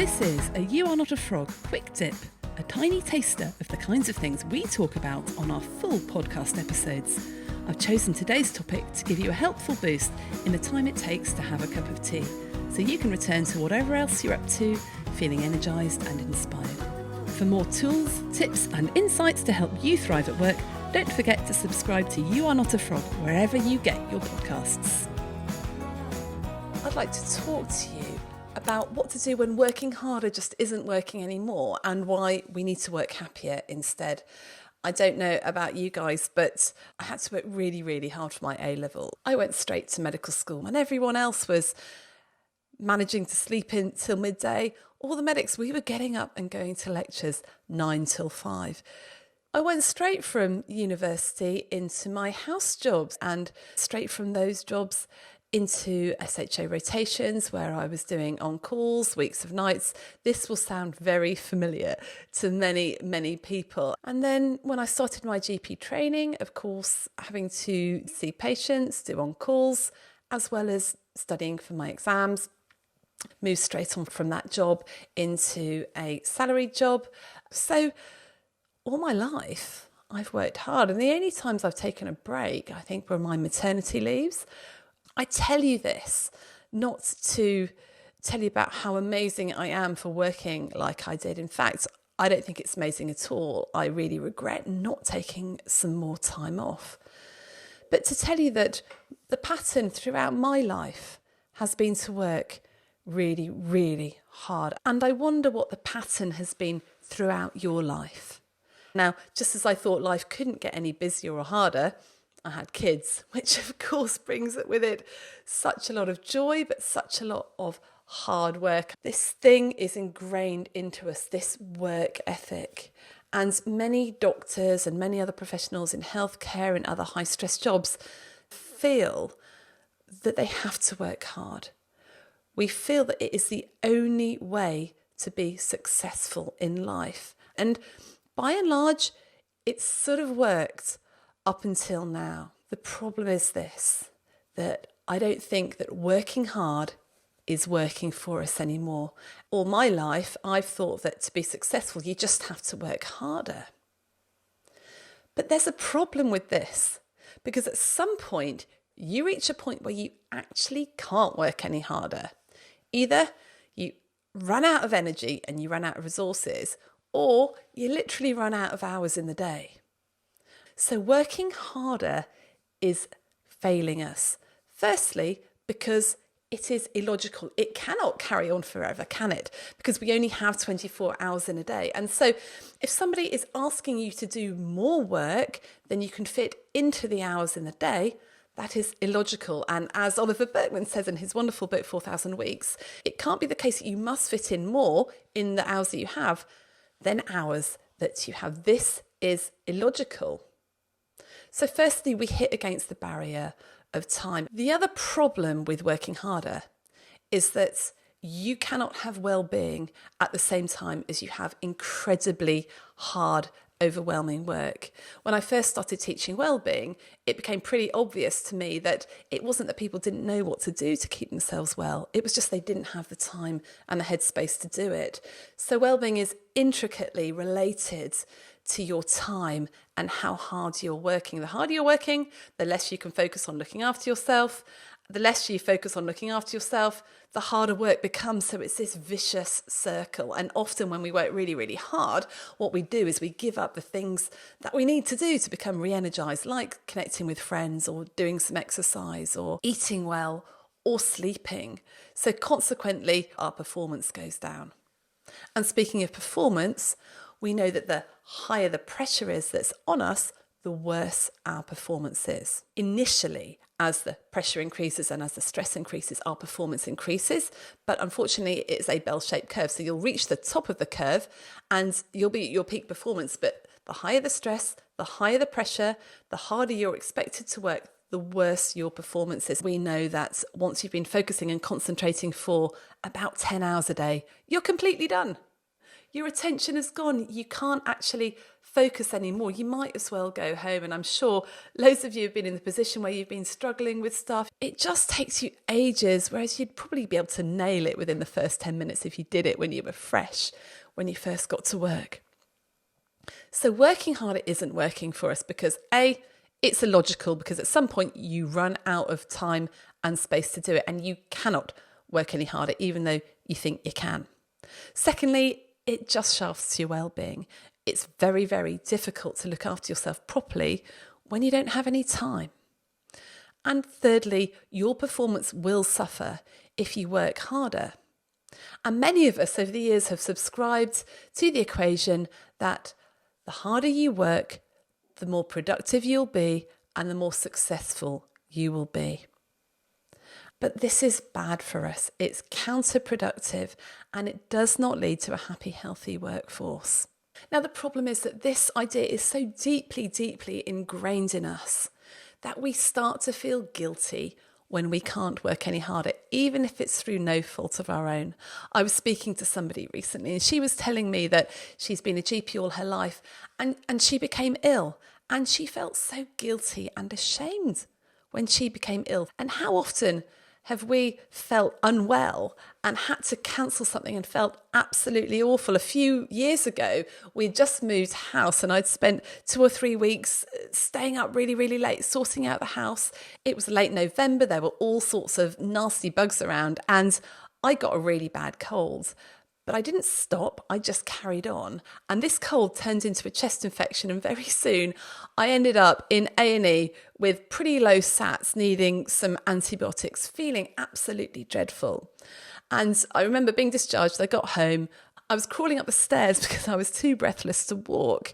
This is a You Are Not a Frog quick dip, a tiny taster of the kinds of things we talk about on our full podcast episodes. I've chosen today's topic to give you a helpful boost in the time it takes to have a cup of tea, so you can return to whatever else you're up to, feeling energised and inspired. For more tools, tips and insights to help you thrive at work, don't forget to subscribe to You Are Not a Frog wherever you get your podcasts. I'd like to talk to you about what to do when working harder just isn't working anymore and why we need to work happier instead. I don't know about you guys, but I had to work really, really hard for my A-level. I went straight to medical school when everyone else was managing to sleep in till midday. All the medics, we were getting up and going to lectures 9 till 5. I went straight from university into my house jobs and straight from those jobs into SHO rotations where I was doing on-calls, weeks of nights. This will sound very familiar to many, many people. And then when I started my GP training, of course, having to see patients, do on-calls, as well as studying for my exams, moved straight on from that job into a salaried job. So all my life, I've worked hard. And the only times I've taken a break, I think, were my maternity leaves. I tell you this not to tell you about how amazing I am for working like I did. In fact, I don't think it's amazing at all. I really regret not taking some more time off. But to tell you that the pattern throughout my life has been to work really, really hard. And I wonder what the pattern has been throughout your life. Now, just as I thought life couldn't get any busier or harder, I had kids, which of course brings with it such a lot of joy, but such a lot of hard work. This thing is ingrained into us, this work ethic. And many doctors and many other professionals in healthcare and other high stress jobs feel that they have to work hard. We feel that it is the only way to be successful in life. And by and large, it's sort of worked up until now. The problem is this, that I don't think that working hard is working for us anymore. All my life, I've thought that to be successful, you just have to work harder. But there's a problem with this, because at some point, you reach a point where you actually can't work any harder. Either you run out of energy and you run out of resources, or you literally run out of hours in the day. So working harder is failing us. Firstly, because it is illogical. It cannot carry on forever, can it? Because we only have 24 hours in a day. And so if somebody is asking you to do more work than you can fit into the hours in the day, that is illogical. And as Oliver Burkeman says in his wonderful book, 4,000 Weeks, it can't be the case that you must fit in more in the hours that you have than hours that you have. This is illogical. So firstly, we hit against the barrier of time. The other problem with working harder is that you cannot have well-being at the same time as you have incredibly hard, overwhelming work. When I first started teaching well-being, it became pretty obvious to me that it wasn't that people didn't know what to do to keep themselves well. It was just they didn't have the time and the headspace to do it. So well-being is intricately related to your time and how hard you're working. The harder you're working, the less you can focus on looking after yourself. The less you focus on looking after yourself, the harder work becomes. So it's this vicious circle. And often when we work really, really hard, what we do is we give up the things that we need to do to become re-energized, like connecting with friends or doing some exercise or eating well or sleeping. So consequently, our performance goes down. And speaking of performance, we know that the higher the pressure is that's on us, the worse our performance is. Initially, as the pressure increases and as the stress increases, our performance increases. But unfortunately, it's a bell-shaped curve. So you'll reach the top of the curve and you'll be at your peak performance. But the higher the stress, the higher the pressure, the harder you're expected to work, the worse your performance is. We know that once you've been focusing and concentrating for about 10 hours a day, you're completely done. Your attention is gone. You can't actually focus anymore, you might as well go home. And I'm sure loads of you have been in the position where you've been struggling with stuff. It just takes you ages, whereas you'd probably be able to nail it within the first 10 minutes if you did it when you were fresh, when you first got to work. So working harder isn't working for us because A, it's illogical, because at some point you run out of time and space to do it, and you cannot work any harder even though you think you can. Secondly, it just shafts your well-being. It's very, very difficult to look after yourself properly when you don't have any time. And thirdly, your performance will suffer if you work harder. And many of us over the years have subscribed to the equation that the harder you work, the more productive you'll be and the more successful you will be. But this is bad for us. It's counterproductive and it does not lead to a happy, healthy workforce. Now, the problem is that this idea is so deeply, deeply ingrained in us that we start to feel guilty when we can't work any harder, even if it's through no fault of our own. I was speaking to somebody recently and she was telling me that she's been a GP all her life and she became ill and she felt so guilty and ashamed when she became ill. And how often have we felt unwell and had to cancel something and felt absolutely awful? A few years ago, we'd just moved house and I'd spent 2 or 3 weeks staying up really, really late, sorting out the house. It was late November. There were all sorts of nasty bugs around and I got a really bad cold. But I didn't stop, I just carried on. And this cold turned into a chest infection and very soon I ended up in A&E with pretty low SATs, needing some antibiotics, feeling absolutely dreadful. And I remember being discharged, I got home, I was crawling up the stairs because I was too breathless to walk,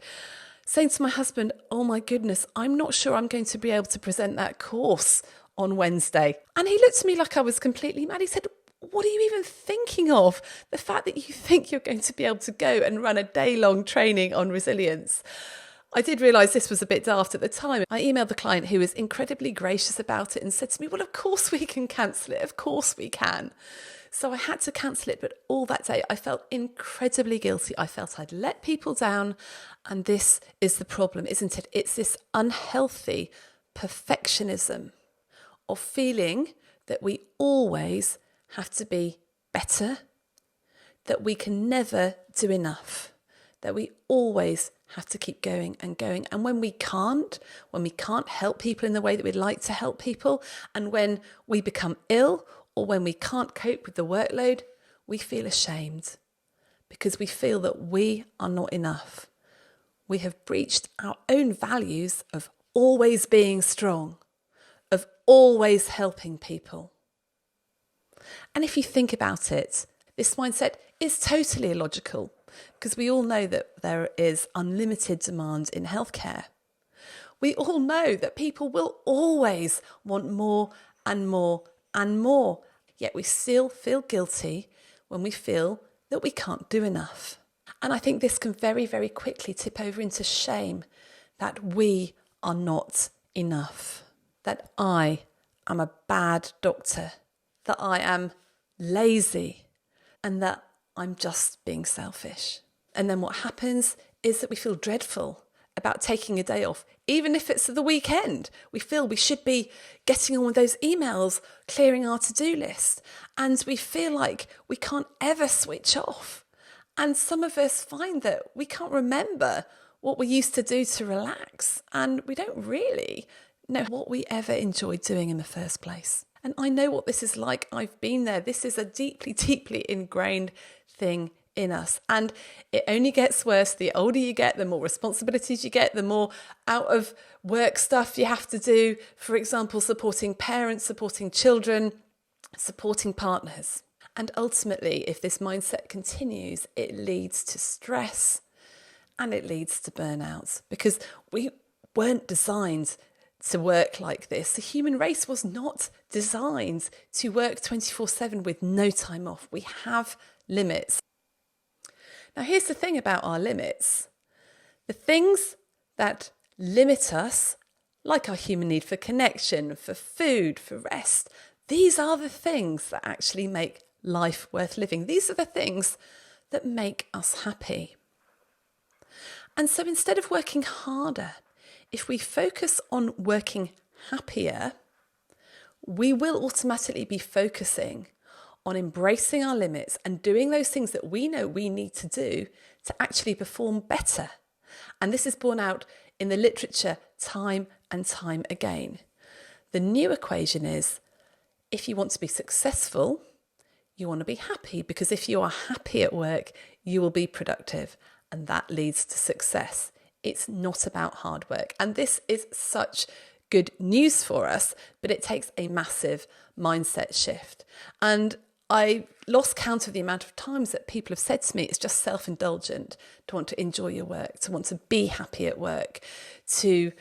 saying to my husband, oh my goodness, I'm not sure I'm going to be able to present that course on Wednesday. And he looked at me like I was completely mad. He said, what are you even thinking of? The fact that you think you're going to be able to go and run a day-long training on resilience. I did realise this was a bit daft at the time. I emailed the client who was incredibly gracious about it and said to me, well, of course we can cancel it. Of course we can. So I had to cancel it. But all that day, I felt incredibly guilty. I felt I'd let people down. And this is the problem, isn't it? It's this unhealthy perfectionism of feeling that we always have to be better, that we can never do enough, that we always have to keep going and going. And when we can't help people in the way that we'd like to help people, and when we become ill or when we can't cope with the workload, we feel ashamed because we feel that we are not enough. We have breached our own values of always being strong, of always helping people. And if you think about it, this mindset is totally illogical because we all know that there is unlimited demand in healthcare. We all know that people will always want more and more and more, yet we still feel guilty when we feel that we can't do enough. And I think this can very, very quickly tip over into shame that we are not enough, that I am a bad doctor, that I am lazy and that I'm just being selfish. And then what happens is that we feel dreadful about taking a day off, even if it's the weekend. We feel we should be getting on with those emails, clearing our to-do list, and we feel like we can't ever switch off. And some of us find that we can't remember what we used to do to relax, and we don't really know what we ever enjoyed doing in the first place. And I know what this is like. I've been there. This is a deeply, deeply ingrained thing in us. And it only gets worse. The older you get, the more responsibilities you get, the more out of work stuff you have to do. For example, supporting parents, supporting children, supporting partners. And ultimately, if this mindset continues, it leads to stress and it leads to burnout because we weren't designed to work like this. The human race was not designed to work 24/7 with no time off. We have limits. Now, here's the thing about our limits. The things that limit us, like our human need for connection, for food, for rest, these are the things that actually make life worth living. These are the things that make us happy. And so instead of working harder, if we focus on working happier, we will automatically be focusing on embracing our limits and doing those things that we know we need to do to actually perform better. And this is borne out in the literature time and time again. The new equation is, if you want to be successful, you want to be happy, because if you are happy at work, you will be productive, and that leads to success. It's not about hard work. And this is such good news for us, but it takes a massive mindset shift. And I lost count of the amount of times that people have said to me, it's just self-indulgent to want to enjoy your work, to want to be happy at work, to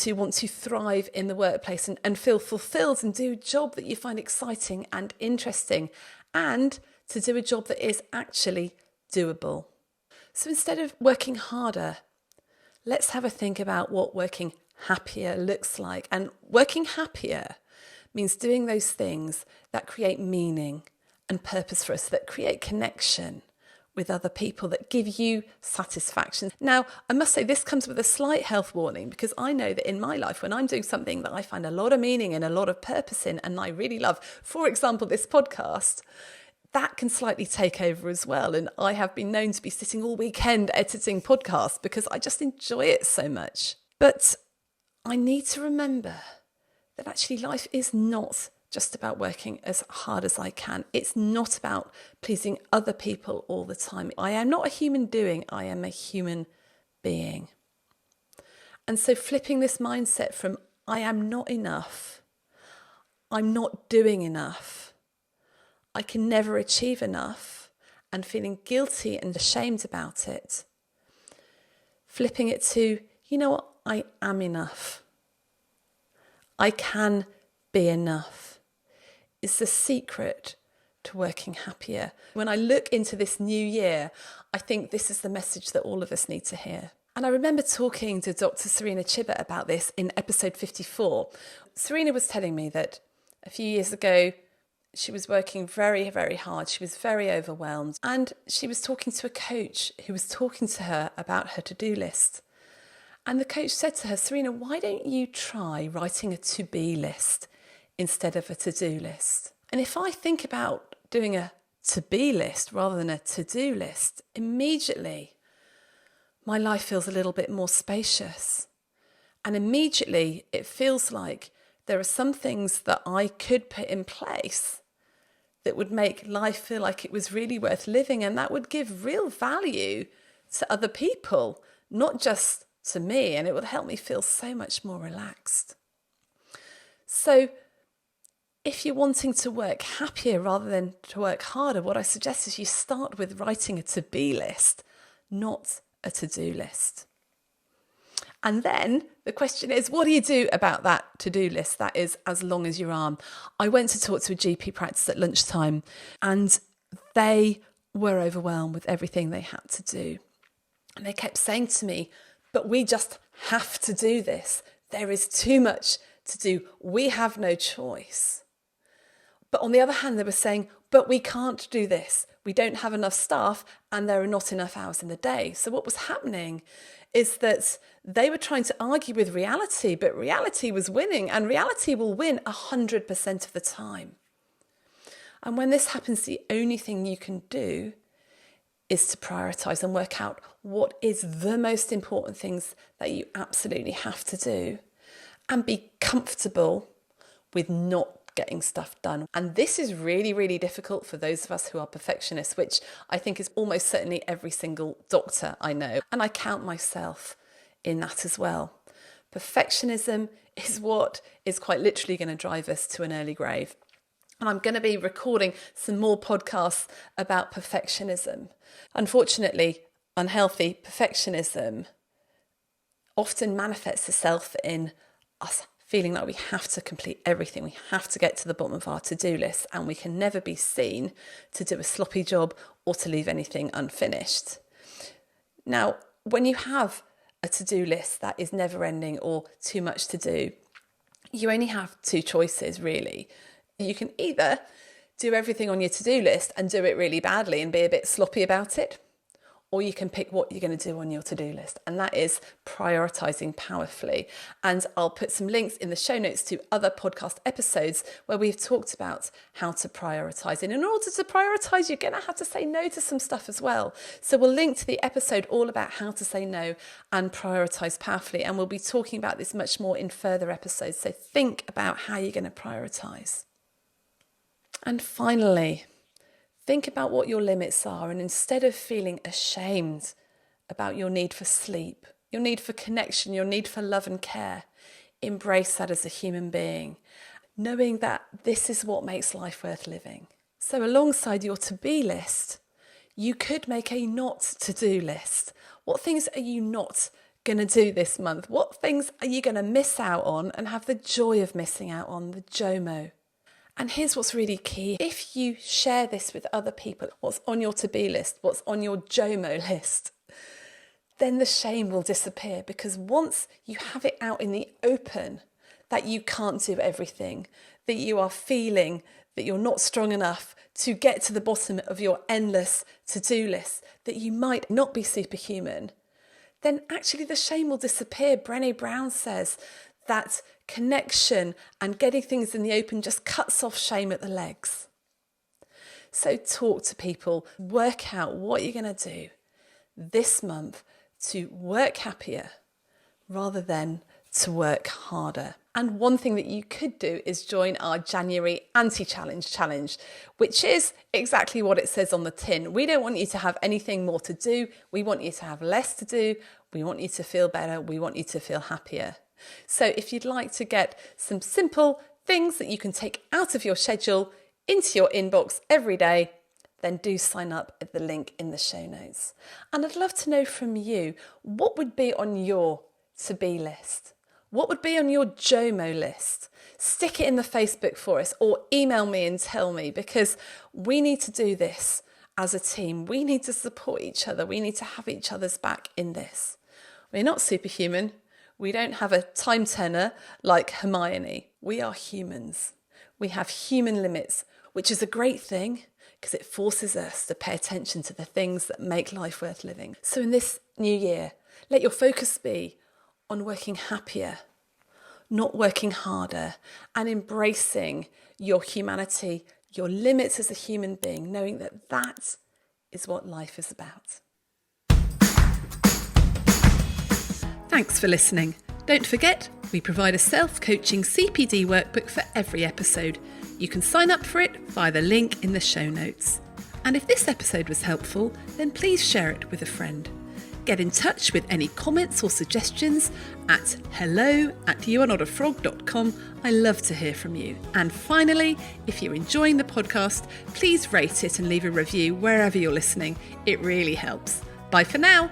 want to thrive in the workplace and feel fulfilled and do a job that you find exciting and interesting, and to do a job that is actually doable. So instead of working harder, let's have a think about what working happier looks like. And working happier means doing those things that create meaning and purpose for us, that create connection with other people, that give you satisfaction. Now, I must say this comes with a slight health warning, because I know that in my life, when I'm doing something that I find a lot of meaning and a lot of purpose in, and I really love, for example, this podcast, that can slightly take over as well. And I have been known to be sitting all weekend editing podcasts because I just enjoy it so much. But I need to remember that actually life is not just about working as hard as I can. It's not about pleasing other people all the time. I am not a human doing, I am a human being. And so flipping this mindset from I am not enough, I'm not doing enough, I can never achieve enough, and feeling guilty and ashamed about it, flipping it to, you know what, I am enough. I can be enough. Is the secret to working happier. When I look into this new year, I think this is the message that all of us need to hear. And I remember talking to Dr. Serena Chibbett about this in episode 54. Serena was telling me that a few years ago, she was working very, very hard. She was very overwhelmed. And she was talking to a coach who was talking to her about her to-do list. And the coach said to her, Serena, why don't you try writing a to-be list instead of a to-do list? And if I think about doing a to-be list rather than a to-do list, immediately my life feels a little bit more spacious. And immediately it feels like there are some things that I could put in place that would make life feel like it was really worth living, and that would give real value to other people, not just to me, and it would help me feel so much more relaxed. So if you're wanting to work happier rather than to work harder, what I suggest is you start with writing a to-be list, not a to-do list. And then the question is, what do you do about that to-do list that is as long as your arm? I went to talk to a GP practice at lunchtime, and they were overwhelmed with everything they had to do. And they kept saying to me, but we just have to do this. There is too much to do. We have no choice. But on the other hand, they were saying, but we can't do this. We don't have enough staff and there are not enough hours in the day. So what was happening is that they were trying to argue with reality, but reality was winning, and reality will win 100% of the time. And when this happens, the only thing you can do is to prioritise and work out what is the most important things that you absolutely have to do, and be comfortable with not getting stuff done. And this is really, really difficult for those of us who are perfectionists, which I think is almost certainly every single doctor I know. And I count myself in that as well. Perfectionism is what is quite literally going to drive us to an early grave. And I'm going to be recording some more podcasts about perfectionism. Unfortunately, unhealthy perfectionism often manifests itself in us feeling like we have to complete everything. We have to get to the bottom of our to-do list, and we can never be seen to do a sloppy job or to leave anything unfinished. Now, when you have a to-do list that is never ending or too much to do, you only have two choices, really. You can either do everything on your to-do list and do it really badly and be a bit sloppy about it, or you can pick what you're going to do on your to-do list, and that is prioritising powerfully. And I'll put some links in the show notes to other podcast episodes where we've talked about how to prioritise. And in order to prioritise, you're going to have to say no to some stuff as well. So we'll link to the episode all about how to say no and prioritise powerfully, and we'll be talking about this much more in further episodes. So think about how you're going to prioritise. And finally, think about what your limits are, and instead of feeling ashamed about your need for sleep, your need for connection, your need for love and care, embrace that as a human being, knowing that this is what makes life worth living. So alongside your to-be list, you could make a not to-do list. What things are you not going to do this month? What things are you going to miss out on and have the joy of missing out on, the JOMO? And here's what's really key. If you share this with other people, what's on your to-be list, what's on your JOMO list, then the shame will disappear, because once you have it out in the open that you can't do everything, that you are feeling that you're not strong enough to get to the bottom of your endless to-do list, that you might not be superhuman, then actually the shame will disappear. Brené Brown says that connection and getting things in the open just cuts off shame at the legs. So talk to people, work out what you're going to do this month to work happier rather than to work harder. And one thing that you could do is join our January anti-challenge challenge, which is exactly what it says on the tin. We don't want you to have anything more to do. We want you to have less to do. We want you to feel better. We want you to feel happier. So if you'd like to get some simple things that you can take out of your schedule into your inbox every day, then do sign up at the link in the show notes. And I'd love to know from you, what would be on your to-be list? What would be on your JOMO list? Stick it in the Facebook for us, or email me and tell me, because we need to do this as a team. We need to support each other. We need to have each other's back in this. We're not superhuman. We don't have a time turner like Hermione. We are humans. We have human limits, which is a great thing because it forces us to pay attention to the things that make life worth living. So in this new year, let your focus be on working happier, not working harder, and embracing your humanity, your limits as a human being, knowing that that is what life is about. Thanks for listening. Don't forget, we provide a self-coaching CPD workbook for every episode. You can sign up for it via the link in the show notes. And if this episode was helpful, then please share it with a friend. Get in touch with any comments or suggestions at hello@youarenotafrog.com. I love to hear from you. And finally, if you're enjoying the podcast, please rate it and leave a review wherever you're listening. It really helps. Bye for now.